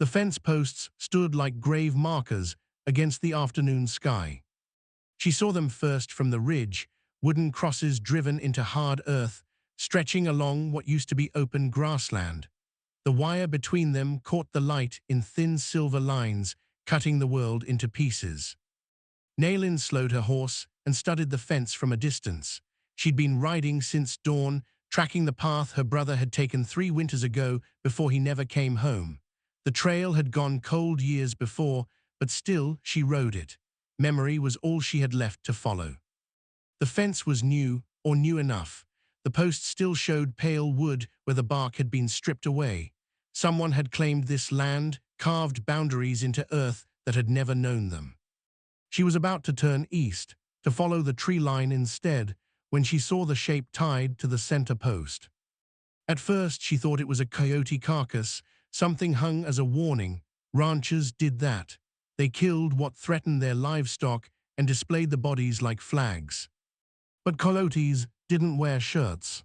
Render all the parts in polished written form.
The fence posts stood like grave markers against the afternoon sky. She saw them first from the ridge, wooden crosses driven into hard earth, stretching along what used to be open grassland. The wire between them caught the light in thin silver lines, cutting the world into pieces. Naylin slowed her horse and studied the fence from a distance. She'd been riding since dawn, tracking the path her brother had taken 3 winters ago before he never came home. The trail had gone cold years before, but still she rode it. Memory was all she had left to follow. The fence was new, or new enough. The posts still showed pale wood where the bark had been stripped away. Someone had claimed this land, carved boundaries into earth that had never known them. She was about to turn east, to follow the tree line instead, when she saw the shape tied to the center post. At first she thought it was a coyote carcass, something hung as a warning. Ranchers did that. They killed what threatened their livestock and displayed the bodies like flags. But coyotes didn't wear shirts.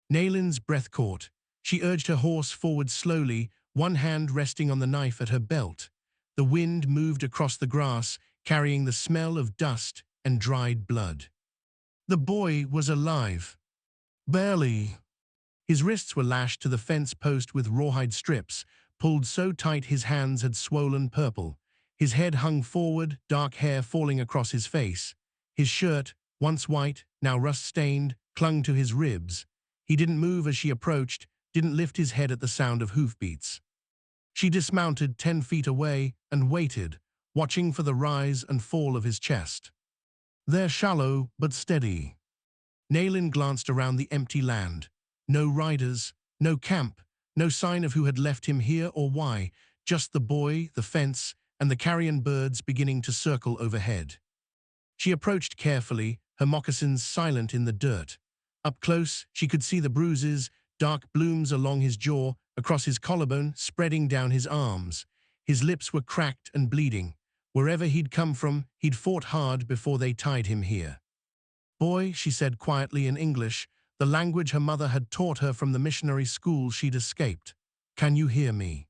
Naylin's breath caught. She urged her horse forward slowly, one hand resting on the knife at her belt. The wind moved across the grass, carrying the smell of dust and dried blood. The boy was alive. Barely. His wrists were lashed to the fence post with rawhide strips, pulled so tight his hands had swollen purple. His head hung forward, dark hair falling across his face. His shirt, once white, now rust-stained, clung to his ribs. He didn't move as she approached, didn't lift his head at the sound of hoofbeats. She dismounted 10 feet away and waited, watching for the rise and fall of his chest. They're shallow but steady. Naylin glanced around the empty land. No riders, no camp, no sign of who had left him here or why, just the boy, the fence, and the carrion birds beginning to circle overhead. She approached carefully, her moccasins silent in the dirt. Up close, she could see the bruises, dark blooms along his jaw, across his collarbone, spreading down his arms. His lips were cracked and bleeding. Wherever he'd come from, he'd fought hard before they tied him here. Boy, she said quietly in English, the language her mother had taught her from the missionary school she'd escaped. Can you hear me?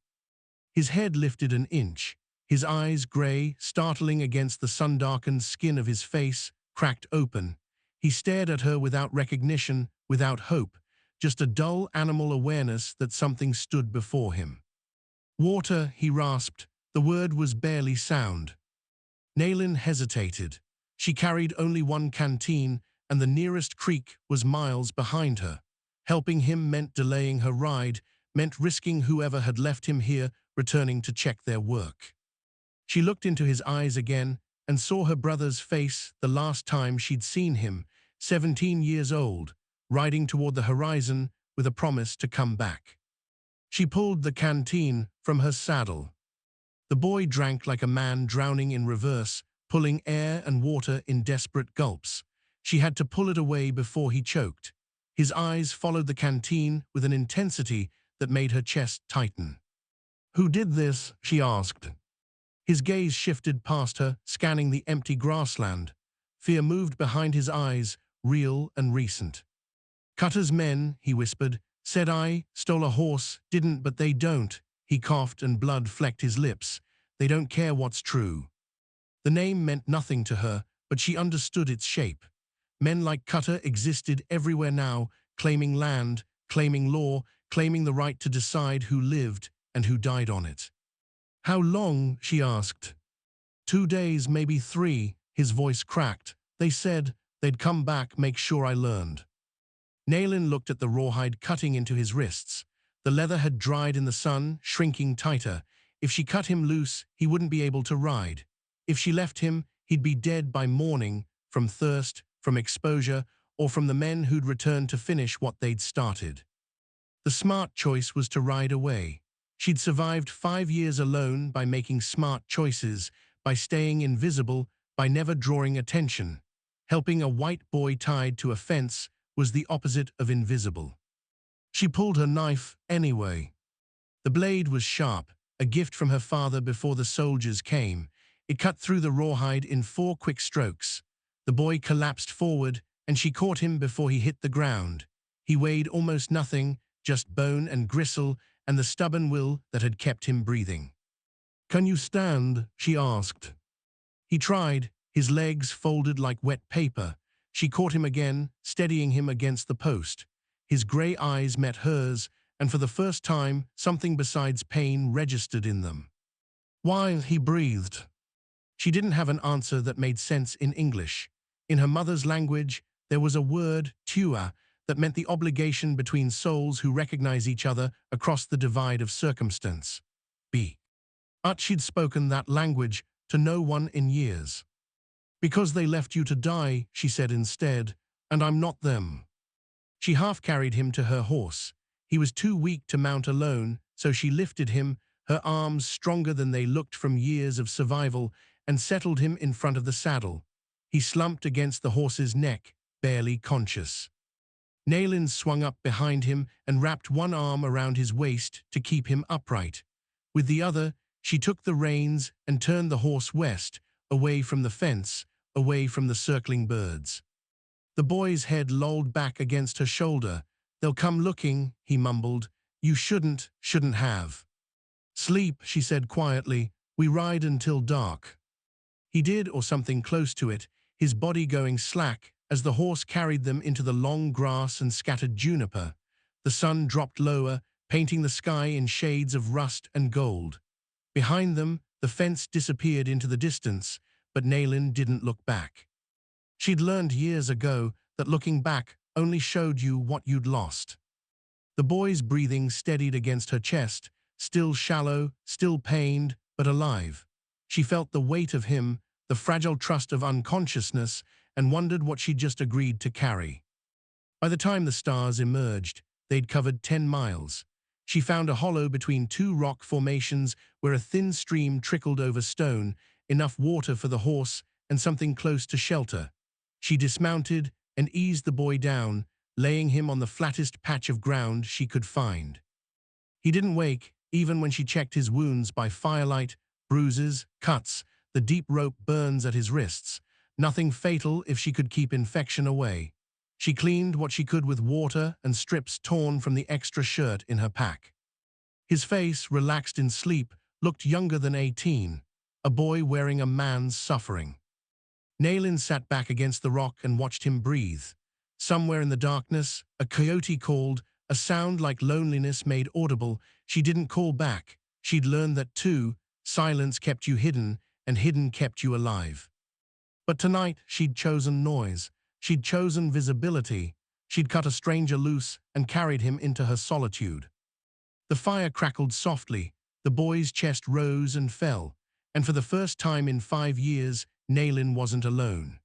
His head lifted an inch. His eyes, gray, startling against the sun-darkened skin of his face, cracked open. He stared at her without recognition, without hope, just a dull animal awareness that something stood before him. Water, he rasped. The word was barely sound. Naylin hesitated. She carried only one canteen, and the nearest creek was miles behind her. Helping him meant delaying her ride, meant risking whoever had left him here returning to check their work. She looked into his eyes again and saw her brother's face the last time she'd seen him, 17 years old, riding toward the horizon with a promise to come back. She pulled the canteen from her saddle. The boy drank like a man drowning in reverse, pulling air and water in desperate gulps. She had to pull it away before he choked. His eyes followed the canteen with an intensity that made her chest tighten. Who did this? She asked. His gaze shifted past her, scanning the empty grassland. Fear moved behind his eyes, real and recent. Cutter's men, he whispered, said I stole a horse, didn't, but they don't. He coughed and blood flecked his lips. They don't care what's true. The name meant nothing to her, but she understood its shape. Men like Cutter existed everywhere now, claiming land, claiming law, claiming the right to decide who lived and who died on it. How long? She asked. 2 days, maybe 3, his voice cracked. They said they'd come back, make sure I learned. Naylin looked at the rawhide cutting into his wrists. The leather had dried in the sun, shrinking tighter. If she cut him loose, he wouldn't be able to ride. If she left him, he'd be dead by morning, from thirst, from exposure, or from the men who'd returned to finish what they'd started. The smart choice was to ride away. She'd survived 5 years alone by making smart choices, by staying invisible, by never drawing attention. Helping a white boy tied to a fence was the opposite of invisible. She pulled her knife anyway. The blade was sharp, a gift from her father before the soldiers came. It cut through the rawhide in 4 quick strokes. The boy collapsed forward, and she caught him before he hit the ground. He weighed almost nothing, just bone and gristle, and the stubborn will that had kept him breathing. "Can you stand?" she asked. He tried, his legs folded like wet paper. She caught him again, steadying him against the post. His grey eyes met hers, and for the first time, something besides pain registered in them. "Why?" he breathed. She didn't have an answer that made sense in English. In her mother's language, there was a word, tua, that meant the obligation between souls who recognize each other across the divide of circumstance. But she'd spoken that language to no one in years. "Because they left you to die," she said instead, "and I'm not them." She half carried him to her horse. He was too weak to mount alone, so she lifted him, her arms stronger than they looked from years of survival, and settled him in front of the saddle. He slumped against the horse's neck, barely conscious. Nayland swung up behind him and wrapped one arm around his waist to keep him upright. With the other, she took the reins and turned the horse west, away from the fence, away from the circling birds. The boy's head lolled back against her shoulder. "They'll come looking," he mumbled. "You shouldn't have." "Sleep," she said quietly. "We ride until dark." He did, or something close to it, his body going slack as the horse carried them into the long grass and scattered juniper. The sun dropped lower, painting the sky in shades of rust and gold. Behind them, the fence disappeared into the distance, but Nayland didn't look back. She'd learned years ago that looking back only showed you what you'd lost. The boy's breathing steadied against her chest, still shallow, still pained, but alive. She felt the weight of him, the fragile trust of unconsciousness, and wondered what she'd just agreed to carry. By the time the stars emerged, they'd covered 10 miles. She found a hollow between two rock formations where a thin stream trickled over stone, enough water for the horse and something close to shelter. She dismounted and eased the boy down, laying him on the flattest patch of ground she could find. He didn't wake, even when she checked his wounds by firelight, bruises, cuts, the deep rope burns at his wrists. Nothing fatal if she could keep infection away. She cleaned what she could with water and strips torn from the extra shirt in her pack. His face, relaxed in sleep, looked younger than 18, a boy wearing a man's suffering. Nayland sat back against the rock and watched him breathe. Somewhere in the darkness, a coyote called, a sound like loneliness made audible. She didn't call back. She'd learned that too, silence kept you hidden, and hidden kept you alive. But tonight, she'd chosen noise. She'd chosen visibility. She'd cut a stranger loose and carried him into her solitude. The fire crackled softly. The boy's chest rose and fell. And for the first time in 5 years, Nayland wasn't alone.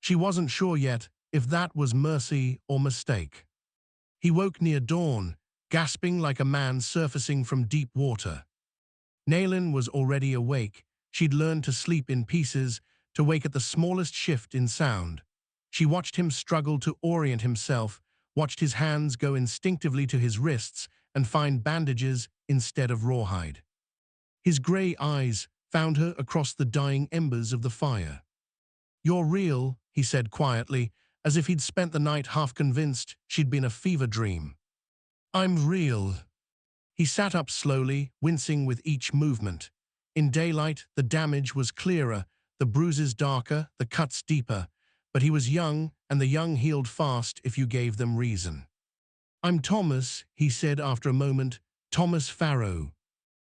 She wasn't sure yet if that was mercy or mistake. He woke near dawn, gasping like a man surfacing from deep water. Nayland was already awake. She'd learned to sleep in pieces, to wake at the smallest shift in sound. She watched him struggle to orient himself, watched his hands go instinctively to his wrists and find bandages instead of rawhide. His grey eyes found her across the dying embers of the fire. "You're real," he said quietly, as if he'd spent the night half convinced she'd been a fever dream. "I'm real." He sat up slowly, wincing with each movement. In daylight, the damage was clearer, the bruises darker, the cuts deeper. But he was young, and the young healed fast if you gave them reason. "I'm Thomas," he said after a moment, "Thomas Farrow."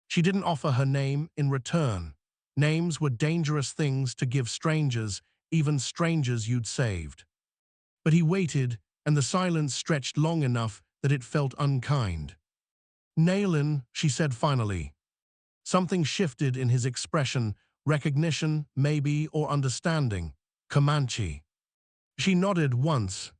She didn't offer her name in return. Names were dangerous things to give strangers, even strangers you'd saved. But he waited, and the silence stretched long enough that it felt unkind. "Nayland," she said finally. Something shifted in his expression, recognition, maybe, or understanding. "Comanche." She nodded once.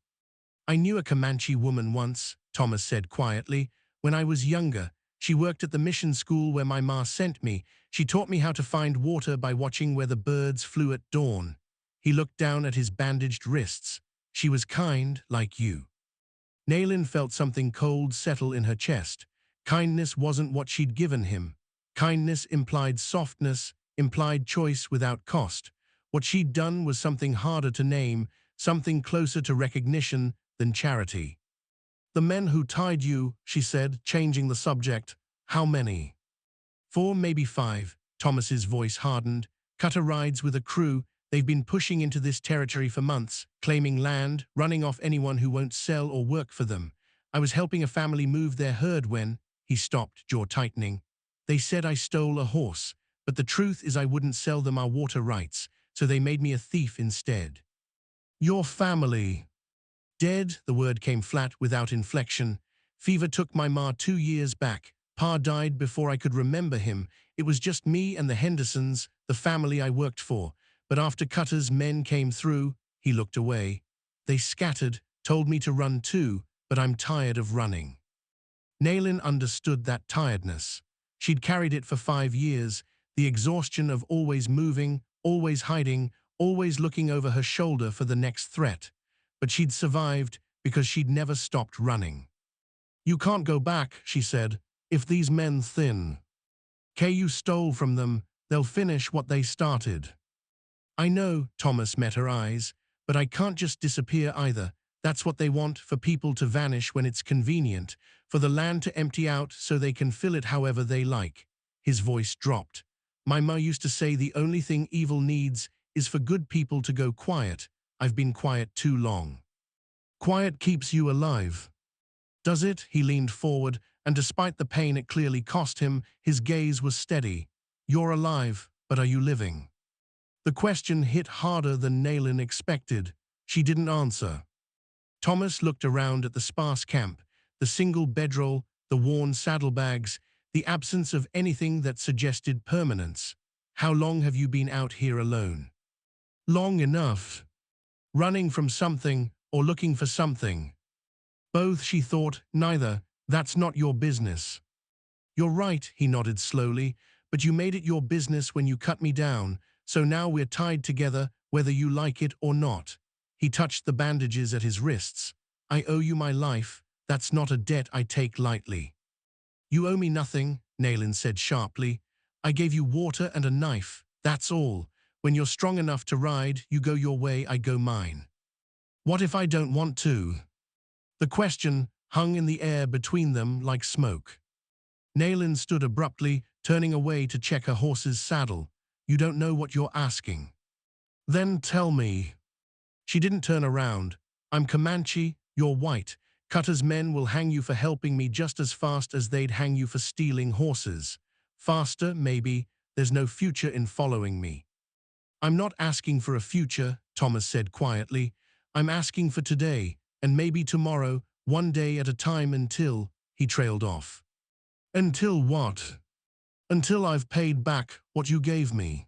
"I knew a Comanche woman once," Thomas said quietly. "When I was younger, she worked at the mission school where my ma sent me. She taught me how to find water by watching where the birds flew at dawn." He looked down at his bandaged wrists. "She was kind, like you." Nayland felt something cold settle in her chest. Kindness wasn't what she'd given him. Kindness implied softness, implied choice without cost. What she'd done was something harder to name, something closer to recognition than charity. The men who tied you, she said, changing the subject. How many? 4, maybe 5. Thomas's voice hardened. Cutter rides with a crew. They've been pushing into this territory for months, claiming land, running off anyone who won't sell or work for them. I was helping a family move their herd when, he stopped, jaw tightening. They said I stole a horse, but the truth is I wouldn't sell them our water rights, so they made me a thief instead. Your family. Dead, the word came flat without inflection. Fever took my ma 2 years back. Pa died before I could remember him. It was just me and the Hendersons, the family I worked for. But after Cutter's men came through, he looked away. They scattered, told me to run too, but I'm tired of running. Naylin understood that tiredness. She'd carried it for 5 years, the exhaustion of always moving, always hiding, always looking over her shoulder for the next threat. But she'd survived because she'd never stopped running. You can't go back, she said, if these men thin. You stole from them, they'll finish what they started. I know, Thomas met her eyes, but I can't just disappear either. That's what they want, for people to vanish when it's convenient, for the land to empty out so they can fill it however they like. His voice dropped. My ma used to say the only thing evil needs is for good people to go quiet. I've been quiet too long. Quiet keeps you alive. Does it? He leaned forward, and despite the pain it clearly cost him, his gaze was steady. You're alive, but are you living? The question hit harder than Naylin expected. She didn't answer. Thomas looked around at the sparse camp, the single bedroll, the worn saddlebags, the absence of anything that suggested permanence. How long have you been out here alone? Long enough. Running from something or looking for something. Both, she thought, neither. That's not your business. You're right, he nodded slowly, but you made it your business when you cut me down, so now we're tied together, whether you like it or not. He touched the bandages at his wrists. I owe you my life. That's not a debt I take lightly. You owe me nothing, Naylin said sharply. I gave you water and a knife, that's all. When you're strong enough to ride, you go your way, I go mine. What if I don't want to? The question hung in the air between them like smoke. Naylin stood abruptly, turning away to check her horse's saddle. You don't know what you're asking. Then tell me. She didn't turn around. I'm Comanche, you're white. Cutter's men will hang you for helping me just as fast as they'd hang you for stealing horses. Faster, maybe. There's no future in following me. I'm not asking for a future, Thomas said quietly. I'm asking for today, and maybe tomorrow, one day at a time until, he trailed off. Until what? Until I've paid back what you gave me.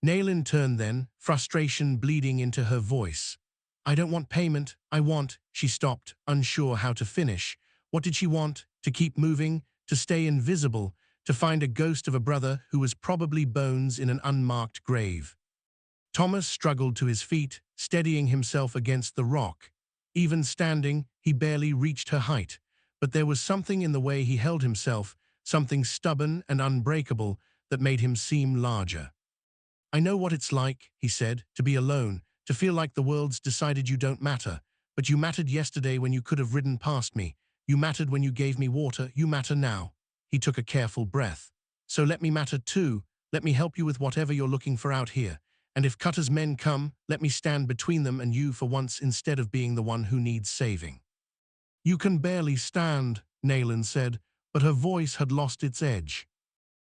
Naylin turned then, frustration bleeding into her voice. I don't want payment, I want, she stopped, unsure how to finish. What did she want? To keep moving? To stay invisible? To find a ghost of a brother who was probably bones in an unmarked grave? Thomas struggled to his feet, steadying himself against the rock. Even standing, he barely reached her height, but there was something in the way he held himself, something stubborn and unbreakable that made him seem larger. I know what it's like, he said, to be alone, to feel like the world's decided you don't matter, but you mattered yesterday when you could have ridden past me. You mattered when you gave me water, you matter now. He took a careful breath. So let me matter too, let me help you with whatever you're looking for out here. And if Cutter's men come, let me stand between them and you for once instead of being the one who needs saving. You can barely stand, Naylin said, but her voice had lost its edge.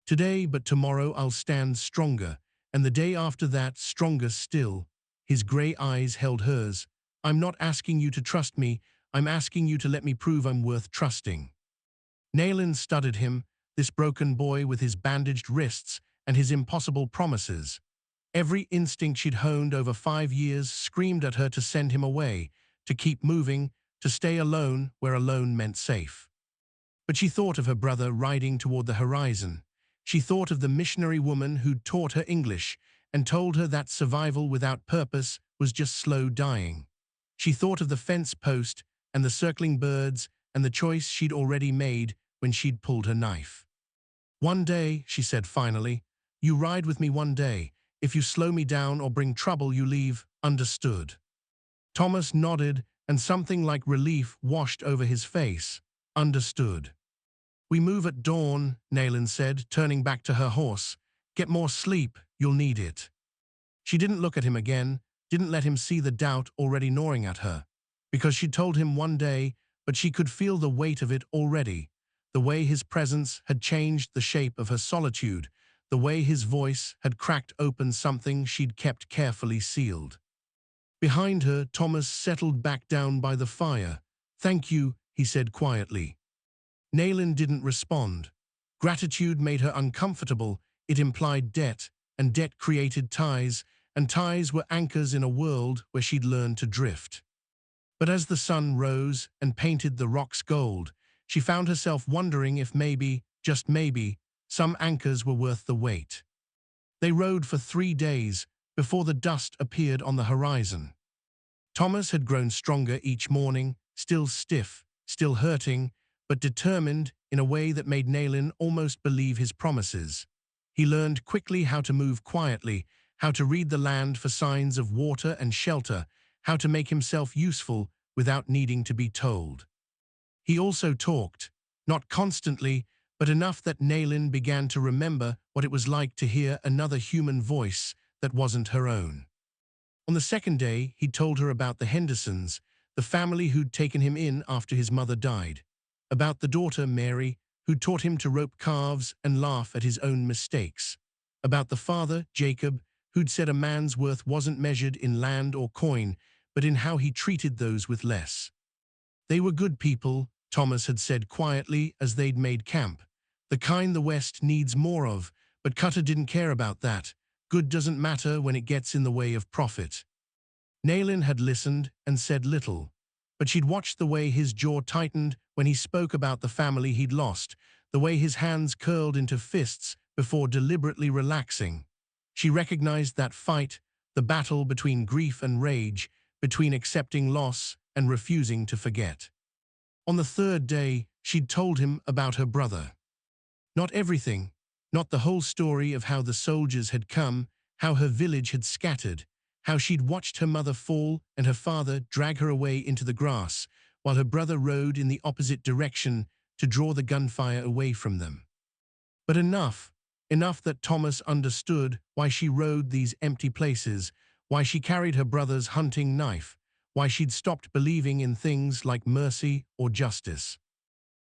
Today, but tomorrow I'll stand stronger, and the day after that stronger still. His grey eyes held hers. I'm not asking you to trust me, I'm asking you to let me prove I'm worth trusting. Naylin studied him, this broken boy with his bandaged wrists and his impossible promises. Every instinct she'd honed over 5 years screamed at her to send him away, to keep moving, to stay alone where alone meant safe. But she thought of her brother riding toward the horizon. She thought of the missionary woman who'd taught her English and told her that survival without purpose was just slow dying. She thought of the fence post and the circling birds and the choice she'd already made when she'd pulled her knife. One day, she said finally, you ride with me one day. If you slow me down or bring trouble, you leave, understood. Thomas nodded, and something like relief washed over his face. Understood. We move at dawn, Nayland said, turning back to her horse. Get more sleep, you'll need it. She didn't look at him again, didn't let him see the doubt already gnawing at her. Because she'd told him one day, but she could feel the weight of it already. The way his presence had changed the shape of her solitude, the way his voice had cracked open something she'd kept carefully sealed. Behind her, Thomas settled back down by the fire. Thank you, he said quietly. Nayland didn't respond. Gratitude made her uncomfortable. It implied debt, and debt created ties, and ties were anchors in a world where she'd learned to drift. But as the sun rose and painted the rocks gold, she found herself wondering if maybe, just maybe, some anchors were worth the wait. They rode for 3 days before the dust appeared on the horizon. Thomas had grown stronger each morning, still stiff, still hurting, but determined in a way that made Nayland almost believe his promises. He learned quickly how to move quietly, how to read the land for signs of water and shelter, how to make himself useful without needing to be told. He also talked, not constantly, but enough that Nayland began to remember what it was like to hear another human voice that wasn't her own. On the second day, he told her about the Hendersons, the family who'd taken him in after his mother died, about the daughter, Mary, who taught him to rope calves and laugh at his own mistakes, about the father, Jacob, who'd said a man's worth wasn't measured in land or coin, but in how he treated those with less. They were good people, Thomas had said quietly as they'd made camp, the kind the West needs more of, but Cutter didn't care about that. Good doesn't matter when it gets in the way of profit. Nayland had listened and said little, but she'd watched the way his jaw tightened when he spoke about the family he'd lost, the way his hands curled into fists before deliberately relaxing. She recognized that fight, the battle between grief and rage, between accepting loss and refusing to forget. On the third day, she'd told him about her brother. Not everything, not the whole story of how the soldiers had come, how her village had scattered, how she'd watched her mother fall and her father drag her away into the grass, while her brother rode in the opposite direction to draw the gunfire away from them. But enough that Thomas understood why she rode these empty places, why she carried her brother's hunting knife, why she'd stopped believing in things like mercy or justice.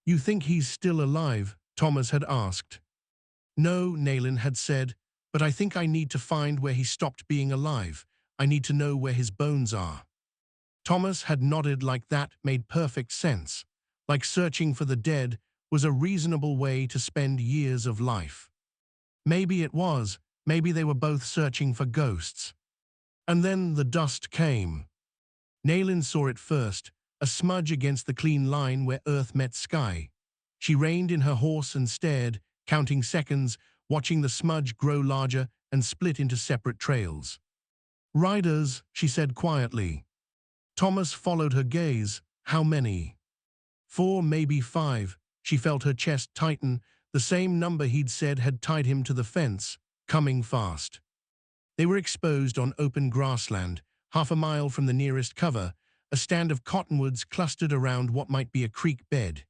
You think he's still alive? Thomas had asked. No, Nayland had said, but I think I need to find where he stopped being alive. I need to know where his bones are. Thomas had nodded like that made perfect sense, like searching for the dead was a reasonable way to spend years of life. Maybe it was, maybe they were both searching for ghosts. And then the dust came. Nayland saw it first, a smudge against the clean line where earth met sky. She reined in her horse and stared, counting seconds, watching the smudge grow larger and split into separate trails. Riders, she said quietly. Thomas followed her gaze. How many? 4, maybe 5. She felt her chest tighten, the same number he'd said had tied him to the fence, coming fast. They were exposed on open grassland, half a mile from the nearest cover, a stand of cottonwoods clustered around what might be a creek bed.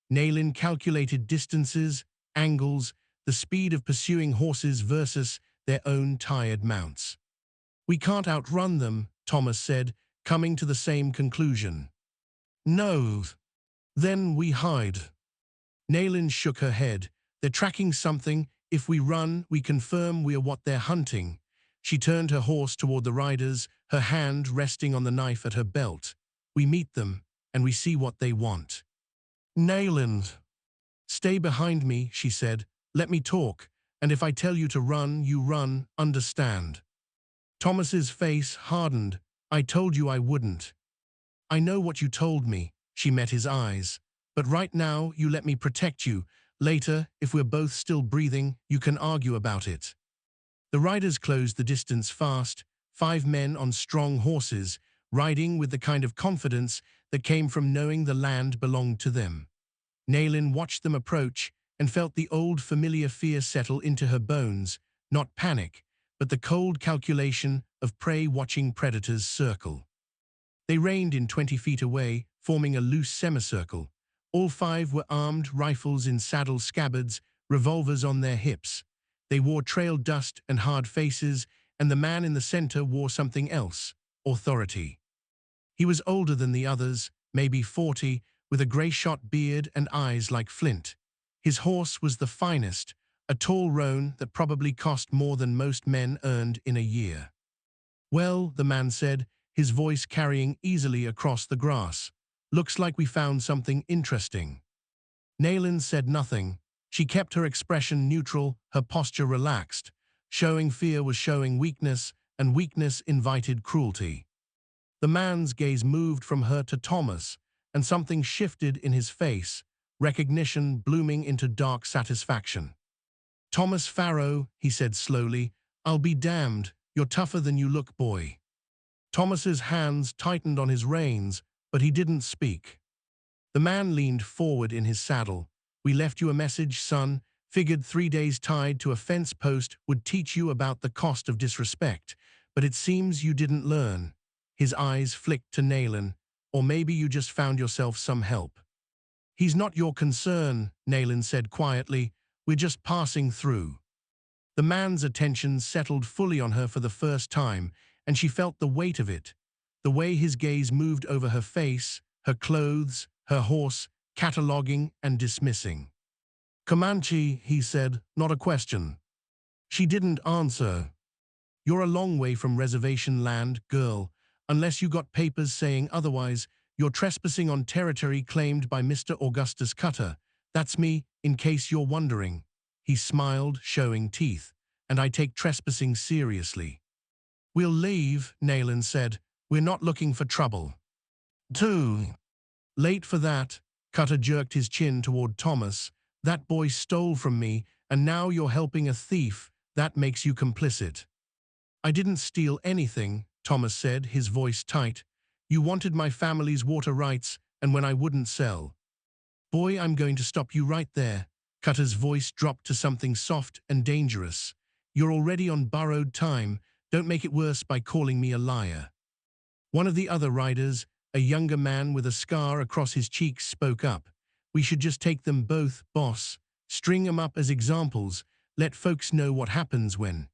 Nayland calculated distances, angles, the speed of pursuing horses versus their own tired mounts. We can't outrun them, Thomas said, coming to the same conclusion. No. Then we hide. Nayland shook her head. They're tracking something. If we run, we confirm we are what they're hunting. She turned her horse toward the riders, her hand resting on the knife at her belt. We meet them, and we see what they want. Nayland. Stay behind me, she said. Let me talk, and if I tell you to run, you run, understand? Thomas's face hardened. I told you I wouldn't. I know what you told me, she met his eyes. But right now, you let me protect you. Later, if we're both still breathing, you can argue about it. The riders closed the distance fast, 5 men on strong horses, riding with the kind of confidence that came from knowing the land belonged to them. Nayland watched them approach and felt the old familiar fear settle into her bones, not panic, but the cold calculation of prey watching predators circle. They reined in 20 feet away, forming a loose semicircle. All five were armed, rifles in saddle scabbards, revolvers on their hips. They wore trail dust and hard faces, and the man in the center wore something else: authority. He was older than the others, maybe 40, with a gray-shot beard and eyes like flint. His horse was the finest, a tall roan that probably cost more than most men earned in a year. "Well," the man said, his voice carrying easily across the grass, "looks like we found something interesting." Nayland said nothing. She kept her expression neutral, her posture relaxed. Showing fear was showing weakness, and weakness invited cruelty. The man's gaze moved from her to Thomas, and something shifted in his face, recognition blooming into dark satisfaction. "Thomas Farrow," he said slowly, "I'll be damned, you're tougher than you look, boy." Thomas's hands tightened on his reins, but he didn't speak. The man leaned forward in his saddle. "We left you a message, son. Figured 3 days tied to a fence post would teach you about the cost of disrespect, but it seems you didn't learn." His eyes flicked to Nayland. "Or maybe you just found yourself some help." "He's not your concern," Nayland said quietly. "We're just passing through." The man's attention settled fully on her for the first time, and she felt the weight of it. The way his gaze moved over her face, her clothes, her horse, cataloging and dismissing. "Comanche," he said, "not a question." She didn't answer. "You're a long way from reservation land, girl. Unless you got papers saying otherwise, you're trespassing on territory claimed by Mr. Augustus Cutter. That's me, in case you're wondering." He smiled, showing teeth. "And I take trespassing seriously." "We'll leave," Nayland said. "We're not looking for trouble." "Too late for that." Cutter jerked his chin toward Thomas. "That boy stole from me, and now you're helping a thief. That makes you complicit." "I didn't steal anything," Thomas said, his voice tight. "You wanted my family's water rights, and when I wouldn't sell." "Boy, I'm going to stop you right there." Cutter's voice dropped to something soft and dangerous. "You're already on borrowed time. Don't make it worse by calling me a liar." One of the other riders, a younger man with a scar across his cheeks, spoke up. "We should just take them both, boss. String 'em up as examples. Let folks know what happens when—"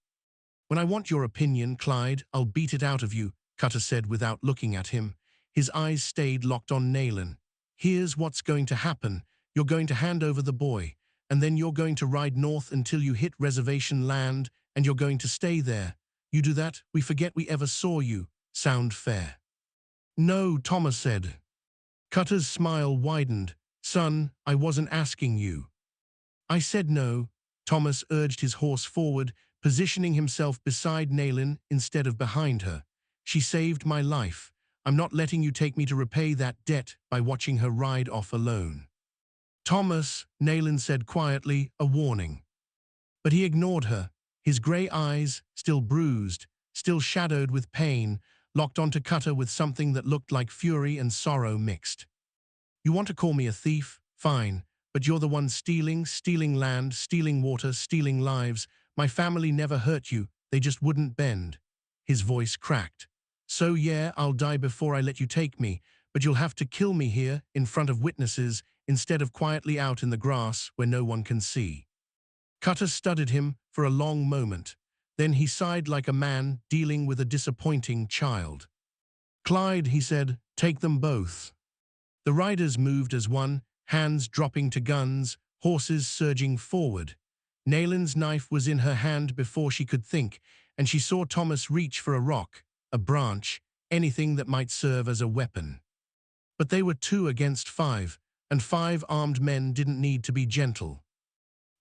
"When I want your opinion, Clyde, I'll beat it out of you," Cutter said without looking at him. His eyes stayed locked on Nayland. "Here's what's going to happen. You're going to hand over the boy, and then you're going to ride north until you hit reservation land, and you're going to stay there. You do that, we forget we ever saw you. Sound fair?" "No," Thomas said. Cutter's smile widened. "Son, I wasn't asking you." "I said no." Thomas urged his horse forward, positioning himself beside Nayland instead of behind her. "She saved my life. I'm not letting you take me to repay that debt by watching her ride off alone." "Thomas," Nayland said quietly, a warning. But he ignored her. His gray eyes, still bruised, still shadowed with pain, locked onto Cutter with something that looked like fury and sorrow mixed. "You want to call me a thief? Fine. But you're the one stealing land, stealing water, stealing lives. My family never hurt you. They just wouldn't bend." His voice cracked. "So yeah, I'll die before I let you take me, but you'll have to kill me here, in front of witnesses, instead of quietly out in the grass where no one can see." Cutter studied him for a long moment. Then he sighed like a man dealing with a disappointing child. "Clyde," he said, "take them both." The riders moved as one, hands dropping to guns, horses surging forward. Nayland's knife was in her hand before she could think, and she saw Thomas reach for a rock, a branch, anything that might serve as a weapon. But they were 2 against 5, and 5 armed men didn't need to be gentle.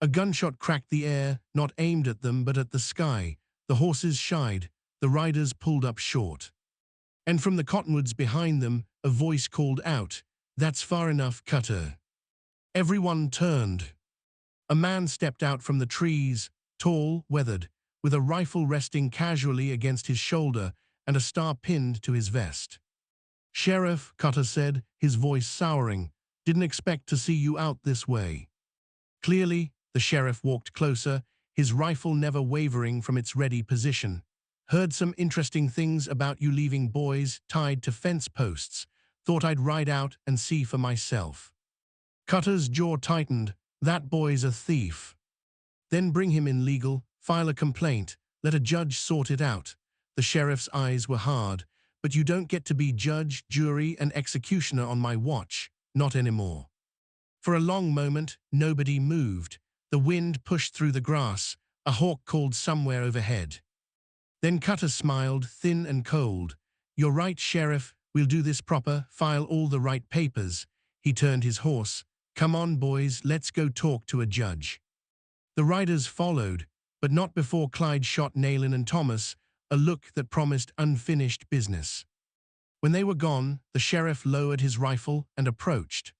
A gunshot cracked the air, not aimed at them but at the sky. The horses shied, the riders pulled up short. And from the cottonwoods behind them, a voice called out, "That's far enough, Cutter." Everyone turned. A man stepped out from the trees, tall, weathered, with a rifle resting casually against his shoulder and a star pinned to his vest. "Sheriff," Cutter said, his voice souring, "didn't expect to see you out this way." Clearly, the sheriff walked closer, his rifle never wavering from its ready position. Heard some interesting things about you leaving boys tied to fence posts. Thought I'd ride out and see for myself. Cutter's jaw tightened. That boy's a thief. Then bring him in legal, file a complaint, let a judge sort it out. The sheriff's eyes were hard. But you don't get to be judge, jury, and executioner on my watch. Not anymore. For a long moment, nobody moved. The wind pushed through the grass. A hawk called somewhere overhead. Then Cutter smiled, thin and cold. You're right, Sheriff. We'll do this proper, file all the right papers. He turned his horse. Come on, boys, let's go talk to a judge. The riders followed, but not before Clyde shot Nayland and Thomas, a look that promised unfinished business. When they were gone, the sheriff lowered his rifle and approached.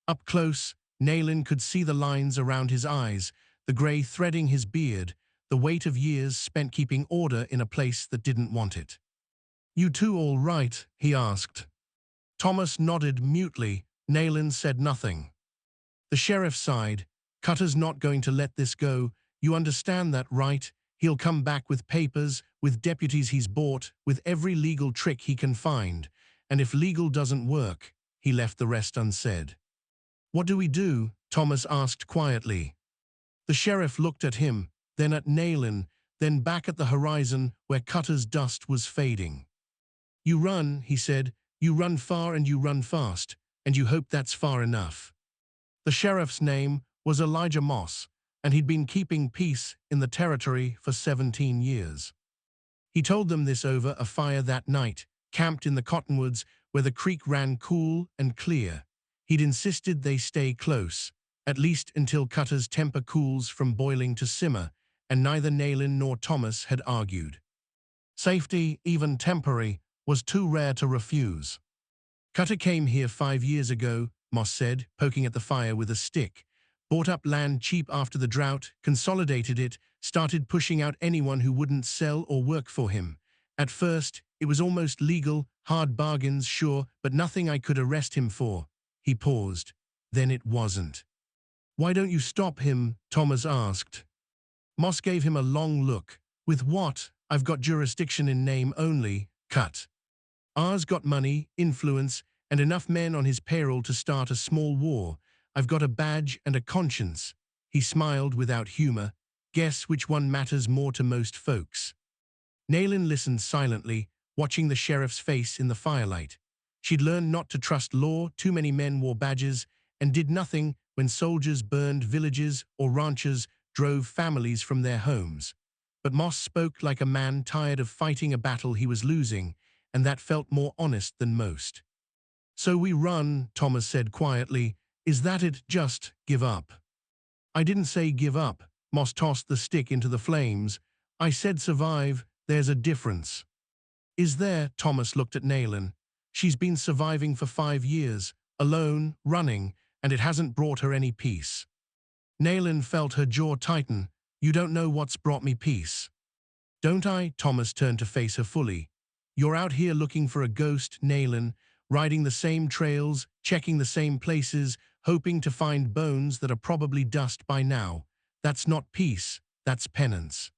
Up close, Nayland could see the lines around his eyes, the grey threading his beard, the weight of years spent keeping order in a place that didn't want it. You two all right? He asked. Thomas nodded mutely. Nayland said nothing. The sheriff sighed. Cutter's not going to let this go. You understand that, right? He'll come back with papers, with deputies he's bought, with every legal trick he can find. And if legal doesn't work, he left the rest unsaid. What do we do? Thomas asked quietly. The sheriff looked at him, then at Nayland, then back at the horizon where Cutter's dust was fading. You run, he said. You run far and you run fast, and you hope that's far enough. The sheriff's name was Elijah Moss, and he'd been keeping peace in the territory for 17 years. He told them this over a fire that night, camped in the cottonwoods where the creek ran cool and clear. He'd insisted they stay close, at least until Cutter's temper cools from boiling to simmer, and neither Nayland nor Thomas had argued. Safety, even temporary, was too rare to refuse. Cutter came here 5 years ago, Moss said, poking at the fire with a stick. Bought up land cheap after the drought, consolidated it, started pushing out anyone who wouldn't sell or work for him. At first, it was almost legal, hard bargains, sure, but nothing I could arrest him for. He paused. Then it wasn't. Why don't you stop him? Thomas asked. Moss gave him a long look. With what? I've got jurisdiction in name only. Cut. Ours got money, influence, and enough men on his payroll to start a small war. I've got a badge and a conscience. He smiled without humor. Guess which one matters more to most folks. Nayland listened silently, watching the sheriff's face in the firelight. She'd learned not to trust law. Too many men wore badges and did nothing when soldiers burned villages or ranchers drove families from their homes. But Moss spoke like a man tired of fighting a battle he was losing, and that felt more honest than most. So we run, Thomas said quietly. Is that it? Just give up. I didn't say give up. Moss tossed the stick into the flames. I said survive. There's a difference. Is there? Thomas looked at Nayland. She's been surviving for 5 years, alone, running, and it hasn't brought her any peace. Nayland felt her jaw tighten. You don't know what's brought me peace. Don't I? Thomas turned to face her fully. You're out here looking for a ghost, Nayland, riding the same trails, checking the same places, hoping to find bones that are probably dust by now. That's not peace, that's penance.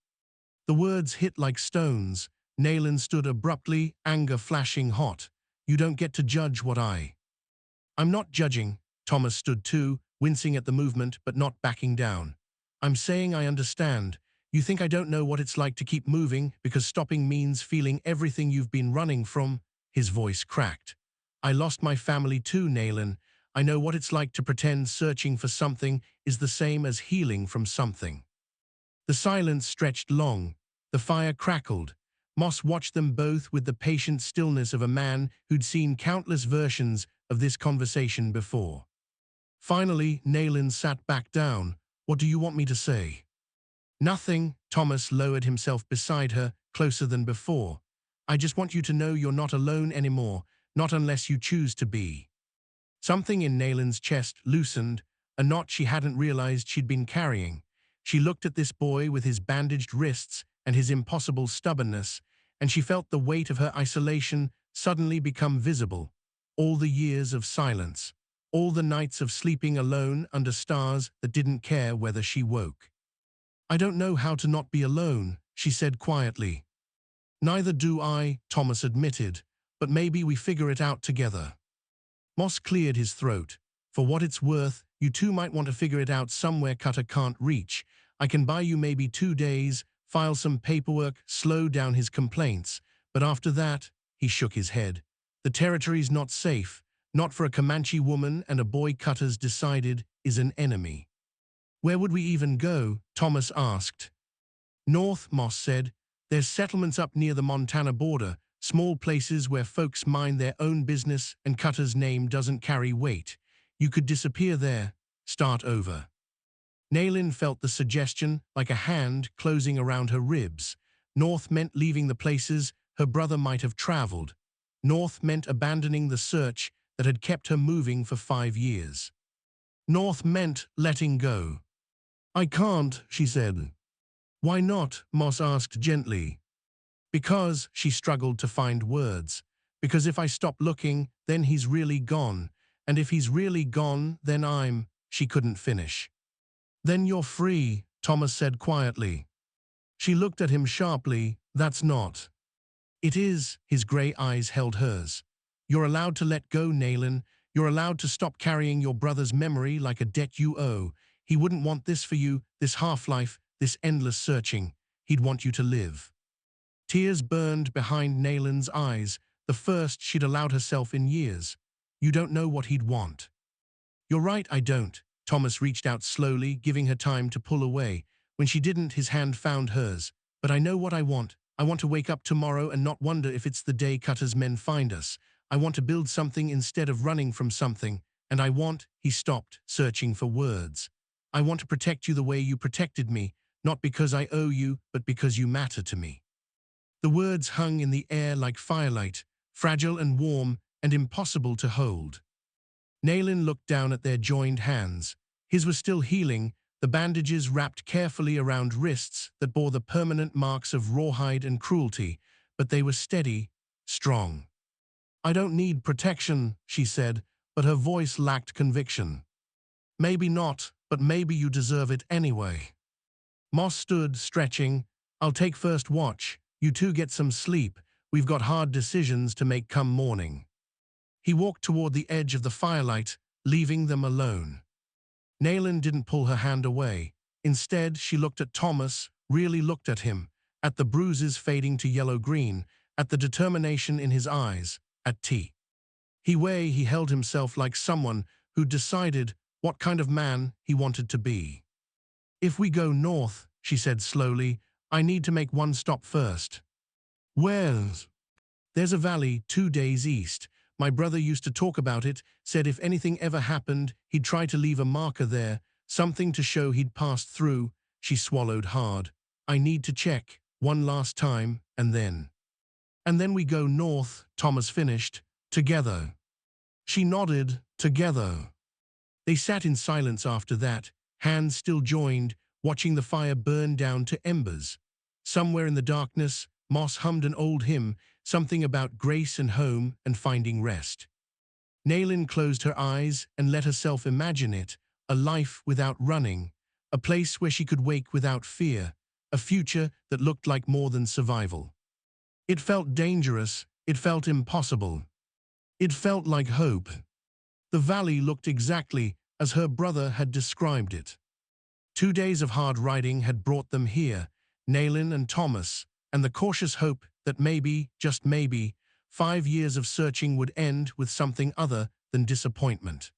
The words hit like stones. Nayland stood abruptly, anger flashing hot. You don't get to judge what I'm not judging. Thomas stood too, wincing at the movement but not backing down. I'm saying I understand. You think I don't know what it's like to keep moving because stopping means feeling everything you've been running from? His voice cracked. I lost my family too, Nayland. I know what it's like to pretend searching for something is the same as healing from something. The silence stretched long. The fire crackled. Moss watched them both with the patient stillness of a man who'd seen countless versions of this conversation before. Finally, Nayland sat back down. What do you want me to say? Nothing. Thomas lowered himself beside her, closer than before. I just want you to know you're not alone anymore, not unless you choose to be. Something in Nayland's chest loosened, a knot she hadn't realized she'd been carrying. She looked at this boy with his bandaged wrists and his impossible stubbornness, and she felt the weight of her isolation suddenly become visible. All the years of silence, all the nights of sleeping alone under stars that didn't care whether she woke. I don't know how to not be alone, she said quietly. Neither do I, Thomas admitted, but maybe we figure it out together. Moss cleared his throat. For what it's worth, you two might want to figure it out somewhere Cutter can't reach. I can buy you maybe 2 days, file some paperwork, slow down his complaints. But after that, he shook his head. The territory's not safe, not for a Comanche woman and a boy Cutter's decided is an enemy. Where would we even go? Thomas asked. North, Moss said. There's settlements up near the Montana border, small places where folks mind their own business and Cutter's name doesn't carry weight. You could disappear there, start over. Naylin felt the suggestion like a hand closing around her ribs. North meant leaving the places her brother might have traveled. North meant abandoning the search that had kept her moving for 5 years. North meant letting go. I can't, she said. Why not? Moss asked gently. Because, she struggled to find words. Because if I stop looking, then he's really gone. And if he's really gone, then she couldn't finish. Then you're free, Thomas said quietly. She looked at him sharply. That's not. It is, his grey eyes held hers. You're allowed to let go, Naylin. You're allowed to stop carrying your brother's memory like a debt you owe. He wouldn't want this for you, this half-life, this endless searching. He'd want you to live. Tears burned behind Naylin's eyes, the first she'd allowed herself in years. You don't know what he'd want. You're right, I don't. Thomas reached out slowly, giving her time to pull away. When she didn't, his hand found hers. But I know what I want. I want to wake up tomorrow and not wonder if it's the day Cutter's men find us. I want to build something instead of running from something. And I want, he stopped, searching for words. I want to protect you the way you protected me, not because I owe you, but because you matter to me. The words hung in the air like firelight, fragile and warm and impossible to hold. Naylin looked down at their joined hands. His was still healing, the bandages wrapped carefully around wrists that bore the permanent marks of rawhide and cruelty, but they were steady, strong. I don't need protection, she said, but her voice lacked conviction. Maybe not, but maybe you deserve it anyway. Moss stood, stretching. I'll take first watch. You two get some sleep. We've got hard decisions to make come morning. He walked toward the edge of the firelight, leaving them alone. Naylin didn't pull her hand away. Instead, she looked at Thomas, really looked at him, at the bruises fading to yellow-green, at the determination in his eyes, at T. He held himself like someone who'd decided what kind of man he wanted to be. If we go north, she said slowly, I need to make one stop first. Where's? There's a valley 2 days east. My brother used to talk about it, said if anything ever happened, he'd try to leave a marker there, something to show he'd passed through. She swallowed hard. I need to check, one last time, and then. And then we go north, Thomas finished, together. She nodded, together. They sat in silence after that, hands still joined, watching the fire burn down to embers. Somewhere in the darkness, Moss hummed an old hymn, something about grace and home and finding rest. Naylin closed her eyes and let herself imagine it, a life without running, a place where she could wake without fear, a future that looked like more than survival. It felt dangerous, it felt impossible. It felt like hope. The valley looked exactly as her brother had described it. 2 days of hard riding had brought them here, Naylin and Thomas, and the cautious hope that maybe, just maybe, 5 years of searching would end with something other than disappointment.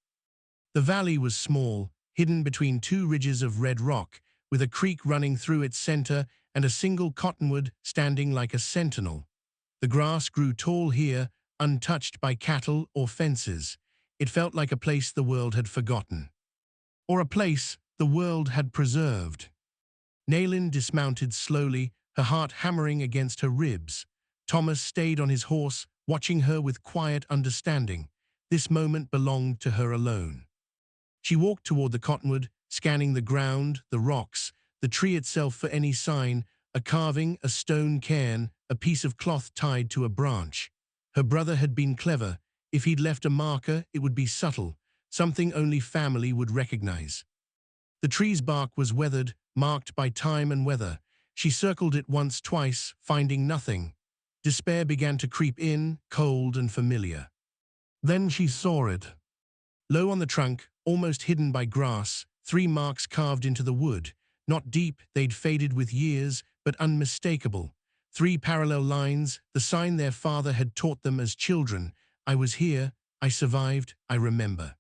The valley was small, hidden between 2 ridges of red rock, with a creek running through its center and a single cottonwood standing like a sentinel. The grass grew tall here, untouched by cattle or fences. It felt like a place the world had forgotten. Or a place the world had preserved. Naylin dismounted slowly, her heart hammering against her ribs. Thomas stayed on his horse, watching her with quiet understanding. This moment belonged to her alone. She walked toward the cottonwood, scanning the ground, the rocks, the tree itself for any sign, a carving, a stone cairn, a piece of cloth tied to a branch. Her brother had been clever. If he'd left a marker, it would be subtle, something only family would recognize. The tree's bark was weathered, marked by time and weather. She circled it once, twice, finding nothing. Despair began to creep in, cold and familiar. Then she saw it. Low on the trunk, almost hidden by grass, 3 marks carved into the wood. Not deep, they'd faded with years, but unmistakable. 3 parallel lines, the sign their father had taught them as children. I was here, I survived, I remember.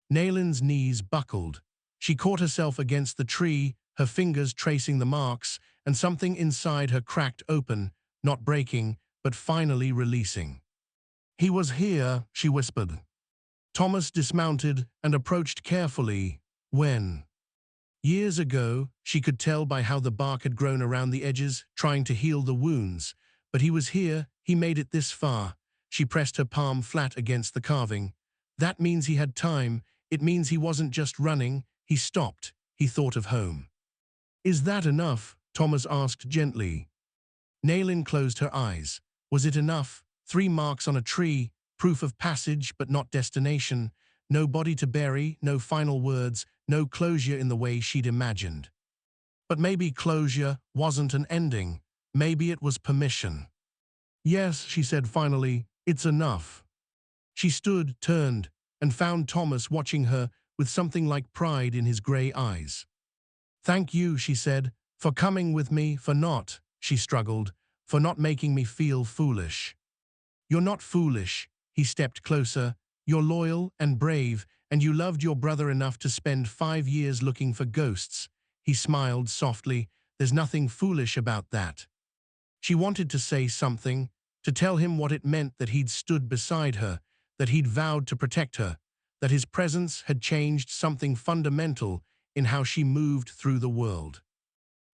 Nayland's knees buckled. She caught herself against the tree, her fingers tracing the marks, and something inside her cracked open, not breaking, but finally releasing. He was here, she whispered. Thomas dismounted and approached carefully. When? Years ago, she could tell by how the bark had grown around the edges, trying to heal the wounds. But he was here, he made it this far. She pressed her palm flat against the carving. That means he had time. It means he wasn't just running. He stopped. He thought of home. Is that enough? Thomas asked gently. Nayland closed her eyes. Was it enough? 3 marks on a tree, proof of passage but not destination. No body to bury, no final words, no closure in the way she'd imagined. But maybe closure wasn't an ending. Maybe it was permission. Yes, she said finally, it's enough. She stood, turned, and found Thomas watching her with something like pride in his grey eyes. Thank you, she said, for coming with me, for not, she struggled, for not making me feel foolish. You're not foolish, he stepped closer. You're loyal and brave, and you loved your brother enough to spend 5 years looking for ghosts. He smiled softly. There's nothing foolish about that. She wanted to say something, to tell him what it meant that he'd stood beside her, that he'd vowed to protect her, that his presence had changed something fundamental in how she moved through the world.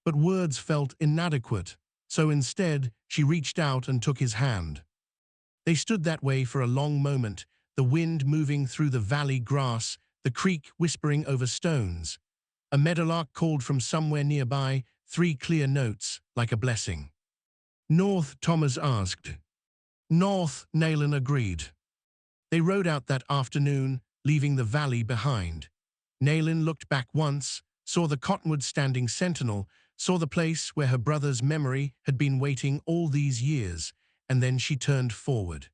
But words felt inadequate, so instead she reached out and took his hand. They stood that way for a long moment, the wind moving through the valley grass, the creek whispering over stones. A meadowlark called from somewhere nearby, 3 clear notes, like a blessing. North, Thomas asked. North, Nayland agreed. They rode out that afternoon, leaving the valley behind. Nayland looked back once, saw the cottonwood standing sentinel, saw the place where her brother's memory had been waiting all these years, and then she turned forward.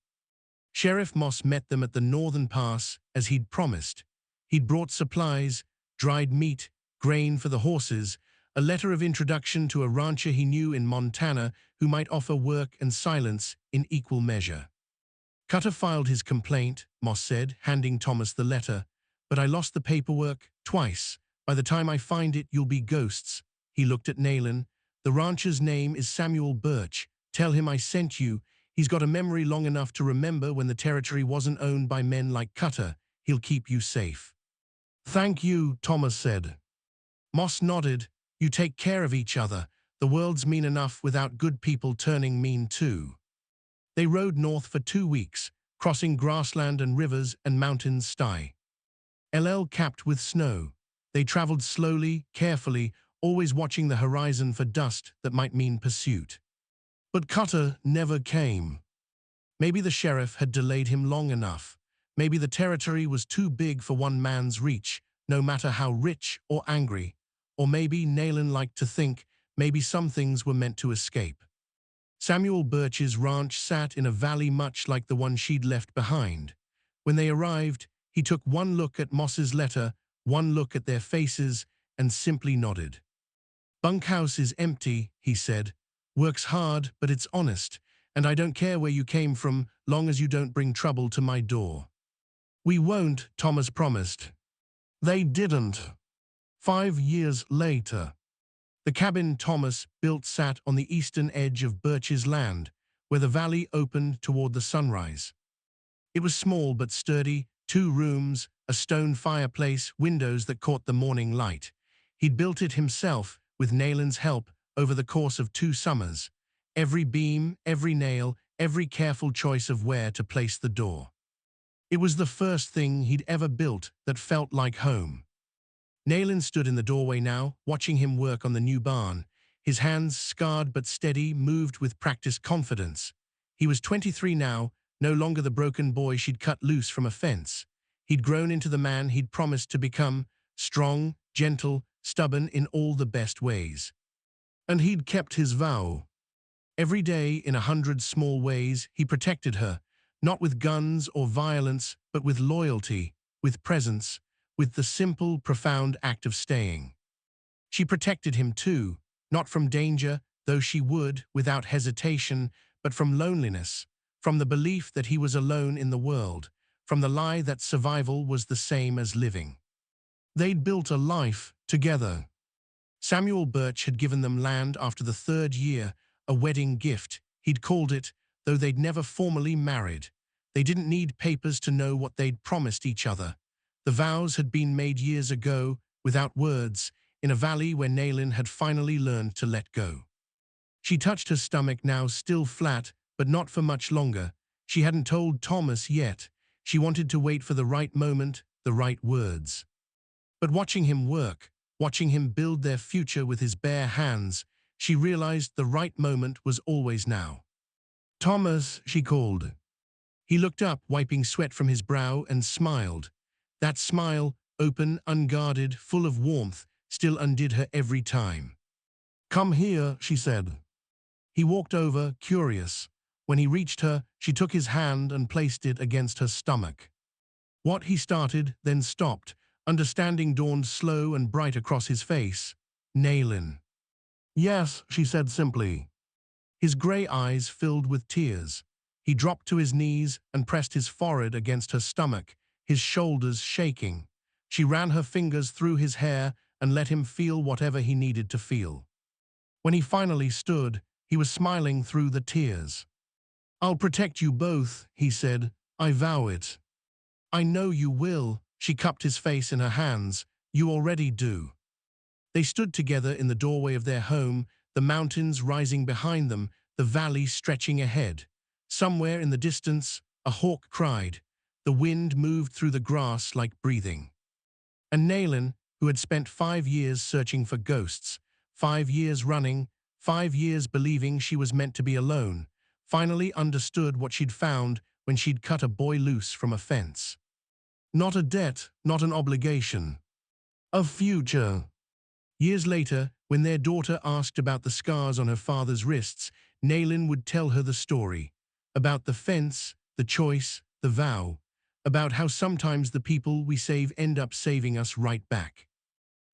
Sheriff Moss met them at the northern pass, as he'd promised. He'd brought supplies, dried meat, grain for the horses, a letter of introduction to a rancher he knew in Montana who might offer work and silence in equal measure. Cutter filed his complaint, Moss said, handing Thomas the letter. But I lost the paperwork twice. By the time I find it, you'll be ghosts. He looked at Nayland. The rancher's name is Samuel Birch. Tell him I sent you. He's got a memory long enough to remember when the territory wasn't owned by men like Cutter. He'll keep you safe. Thank you, Thomas said. Moss nodded. You take care of each other. The world's mean enough without good people turning mean too. They rode north for 2 weeks, crossing grassland and rivers and mountains sty. LL capped with snow. They traveled slowly, carefully, always watching the horizon for dust that might mean pursuit. But Cutter never came. Maybe the sheriff had delayed him long enough. Maybe the territory was too big for one man's reach, no matter how rich or angry. Or maybe Nayland liked to think maybe some things were meant to escape. Samuel Birch's ranch sat in a valley much like the one she'd left behind. When they arrived, he took one look at Moss's letter, one look at their faces, and simply nodded. Bunkhouse is empty, he said. Works hard, but it's honest, and I don't care where you came from, long as you don't bring trouble to my door. We won't, Thomas promised. They didn't. 5 years later, the cabin Thomas built sat on the eastern edge of Birch's land, where the valley opened toward the sunrise. It was small but sturdy, 2 rooms, a stone fireplace, windows that caught the morning light. He'd built it himself, with Nayland's help, over the course of 2 summers. Every beam, every nail, every careful choice of where to place the door. It was the first thing he'd ever built that felt like home. Nayland stood in the doorway now, watching him work on the new barn. His hands, scarred but steady, moved with practiced confidence. He was 23 now, no longer the broken boy she'd cut loose from a fence. He'd grown into the man he'd promised to become, strong, gentle, stubborn in all the best ways. And he'd kept his vow. Every day, in 100 small ways, he protected her, not with guns or violence, but with loyalty, with presence, with the simple, profound act of staying. She protected him too, not from danger, though she would, without hesitation, but from loneliness, from the belief that he was alone in the world, from the lie that survival was the same as living. They'd built a life together. Samuel Birch had given them land after the 3rd year, a wedding gift, he'd called it, though they'd never formally married. They didn't need papers to know what they'd promised each other. The vows had been made years ago, without words, in a valley where Naylin had finally learned to let go. She touched her stomach, now still flat, but not for much longer. She hadn't told Thomas yet. She wanted to wait for the right moment, the right words. But watching him work, watching him build their future with his bare hands, she realized the right moment was always now. "Thomas," she called. He looked up, wiping sweat from his brow, and smiled. That smile, open, unguarded, full of warmth, still undid her every time. "Come here," she said. He walked over, curious. When he reached her, she took his hand and placed it against her stomach. What he started, then stopped. Understanding dawned slow and bright across his face. "Naylin." "Yes," she said simply. His grey eyes filled with tears. He dropped to his knees and pressed his forehead against her stomach, his shoulders shaking. She ran her fingers through his hair and let him feel whatever he needed to feel. When he finally stood, he was smiling through the tears. "I'll protect you both," he said. "I vow it." "I know you will." She cupped his face in her hands. "You already do." They stood together in the doorway of their home, the mountains rising behind them, the valley stretching ahead. Somewhere in the distance, a hawk cried. The wind moved through the grass like breathing. And Naylin, who had spent 5 years searching for ghosts, 5 years running, 5 years believing she was meant to be alone, finally understood what she'd found when she'd cut a boy loose from a fence. Not a debt, not an obligation. A future. Years later, when their daughter asked about the scars on her father's wrists, Naylin would tell her the story. About the fence, the choice, the vow. About how sometimes the people we save end up saving us right back.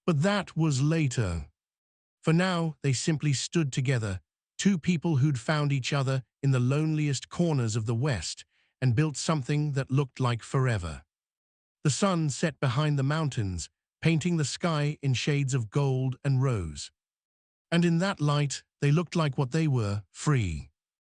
But that was later. For now, they simply stood together, 2 people who'd found each other in the loneliest corners of the West and built something that looked like forever. The sun set behind the mountains, painting the sky in shades of gold and rose. And in that light, they looked like what they were, free.